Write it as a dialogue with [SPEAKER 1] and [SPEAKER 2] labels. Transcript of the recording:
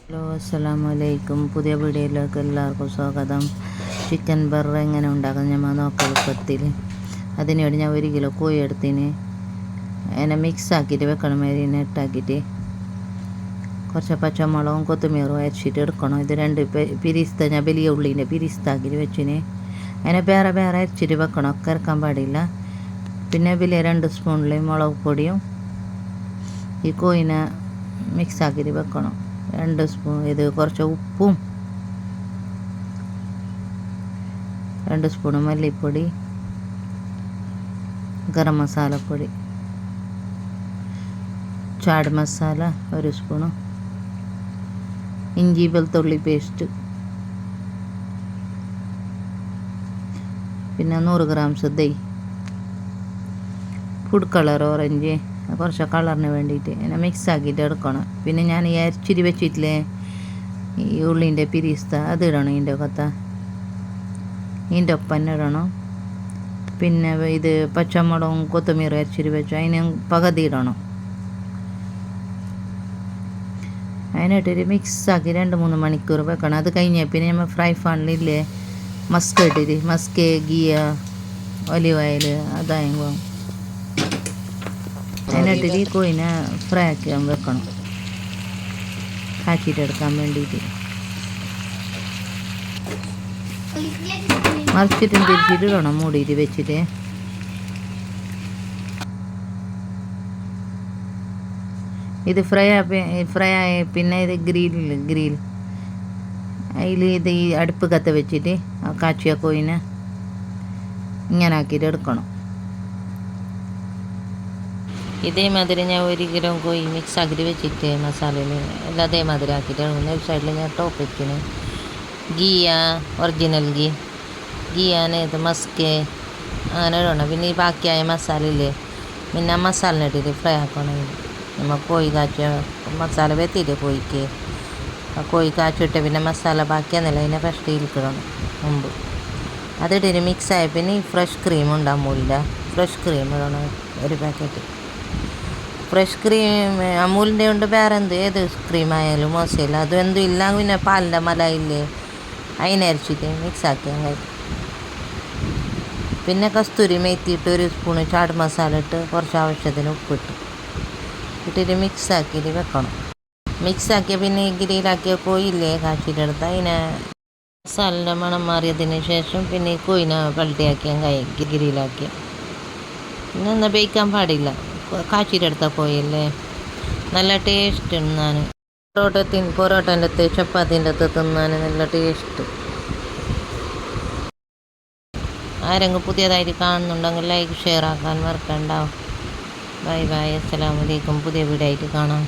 [SPEAKER 1] Hello, അസ്സലാമു അലൈക്കും. പുതിയ വീഡിയോയിലേക്ക് എല്ലാവർക്കും സ്വാഗതം. ചിക്കൻ ബർഗർ എങ്ങനെ ഉണ്ടാക്കുന്നത് ഞാൻ നോക്കാം എളുപ്പത്തിൽ. അതിനുവേണ്ടി ഞാൻ 1 കിലോ കോഴി എടുത്തിന് അതിനെ മിക്സ് ആക്കിയിട്ട് വെക്കണം. മാരിനേറ്റാക്കിയിട്ട് കുറച്ച് പച്ചമുളകും കൊത്തുമീറും അരച്ചിട്ട് എടുക്കണം. ഇത് 2 പിരിസ്ത ഞാൻ വലിയ ഉള്ളീൻ്റെ പിരിസ്താക്കിയിട്ട് വെച്ചിന്. അതിനെ വേറെ വേറെ അരച്ചിട്ട് വെക്കണം, ഒക്കെ ഇറക്കാൻ പാടില്ല. പിന്നെ വലിയ 2 സ്പൂണിൽ മുളക് പൊടിയും ഈ കോഴിനെ മിക്സ് ആക്കിയിട്ട് വെക്കണം. 2 സ്പൂൺ ഇത് കുറച്ച് ഉപ്പും 2 സ്പൂൺ മല്ലിപ്പൊടി, ഗരം മസാലപ്പൊടി, ചാട് മസാല 1 സ്പൂണ്, ഇഞ്ചി വെളുത്തുള്ളി പേസ്റ്റ്, പിന്നെ 100 grams dahi, food colour orange കുറച്ച് കളറിന് വേണ്ടിയിട്ട് ഇങ്ങനെ മിക്സ് ആക്കിയിട്ട് എടുക്കണം. പിന്നെ ഞാൻ ഈ അരച്ചിരി വെച്ചിട്ടില്ലേ ഈ ഉള്ളിൻ്റെ പിരിസ്ത അതിടണം. ഇതിൻ്റെ ഒപ്പം തന്നെ ഇടണം. പിന്നെ ഇത് പച്ചമുളകും കൊത്തുമീറും അരച്ചിരി വെച്ചു അതിന് പകുതി ഇടണം. അതിനിട്ടൊരു മിക്സാക്കി 2-3 മണിക്കൂർ വെക്കണം. അത് കഴിഞ്ഞാൽ പിന്നെ നമ്മൾ ഫ്രൈ പാനിലില്ലേ മസ്ക് ഗീയ ഒലിവ് ഓയിൽ അതായെങ്കിൽ അതിനിട്ടിട്ട് ഈ കോഴിനെ ഫ്രൈ ആക്കി വെക്കണം, കാച്ചിട്ടെടുക്കാൻ വേണ്ടിയിട്ട്. മറിച്ചിട്ടും തിരിച്ചിട്ട് ഇടണം, മൂടിയിട്ട് വെച്ചിട്ട്. ഇത് ഫ്രൈ ആയി പിന്നെ ഇത് ഗ്രിൽ അതിൽ ഇത് ഈ അടുപ്പ് കത്ത് വെച്ചിട്ട് കാച്ചിയ കോഴിനെ ഇങ്ങനെ ആക്കിയിട്ട് എടുക്കണം. ഇതേമാതിരി ഞാൻ 1 കിലോ കോഴി മിക്സ് ആക്കിയിട്ട് വെച്ചിട്ട് മസാലയിൽ എല്ലാം അതേമാതിരി ആക്കിയിട്ട് ഒരു സൈഡിൽ ഞാൻ ടോപ്പ് വെച്ചിന് ഗീയ ഒറിജിനൽ ഗീയാണ് ഇത് മസ്ക് അങ്ങനെ ഇടണം. പിന്നെ ഈ ബാക്കിയായ മസാല ഇല്ലേ പിന്നെ മസാലനിട്ടിട്ട് ഫ്രൈ ആക്കണം. നമ്മൾ കോഴി കാച്ചിയ മസാല വെത്തിയിട്ട് കോഴിക്ക് കോഴി കാച്ചിട്ട് പിന്നെ മസാല ബാക്കിയാന്നല്ല അതിനെ ഫസ്റ്റ് ഇരിക്കണം മുമ്പ്. അതിട്ടിട്ട് മിക്സായ പിന്നെ ഈ ഫ്രഷ് ക്രീം ഉണ്ടാകുമ്പോൾ ഫ്രഷ് ക്രീം ഇടണം 1 പാക്കറ്റ്. ഫ്രഷ് ക്രീം അമൂലിൻ്റെ ഉണ്ട്, വേറെ ഏത് ക്രീം ആയാലും മോശമില്ല. അതും എന്തും ഇല്ല പിന്നെ പാലിൻ്റെ മലയില്ലേ അതിനരച്ചിട്ട് മിക്സാക്കിയാൽ കഴിക്കും. പിന്നെ കസ്തൂരി മേത്തിയിട്ട് 1 സ്പൂണ് ചാട് മസാല ഇട്ട് കുറച്ച് ആവശ്യത്തിന് ഉപ്പിട്ട് ഇട്ടിട്ട് മിക്സാക്കിയിട്ട് വെക്കണം. മിക്സാക്കിയ പിന്നെ ഈ ഗ്രില്ലാക്കിയ കോഴിയില്ലേ കാച്ചിട്ടെടുത്ത് അതിനെ മസാലൻ്റെ മണം മാറിയതിന് ശേഷം പിന്നെ ഈ കോഴിനെ പൾട്ടിയാക്കിയാൽ ഗ്രില്ലാക്കിയ പിന്നെ ഒന്നും വേവിക്കാൻ പാടില്ല. കാച്ചിട്ടെടുത്ത കോഴിയല്ലേ നല്ല ടേസ്റ്റ് തിന്നാൻ. പൊറോട്ടൻ്റെ അകത്ത് ചപ്പാത്തിൻ്റെ അകത്ത് തിന്നാൻ നല്ല ടേസ്റ്റ്. ആരെങ്കിലും പുതിയതായിട്ട് കാണുന്നുണ്ടെങ്കിൽ ലൈക്ക് ഷെയർ ആക്കാൻ മറക്കണ്ടാവും. ബൈ ബൈ, അസ്സലാമു അലൈക്കും. പുതിയ വീഡിയോ ആയിട്ട് കാണാം.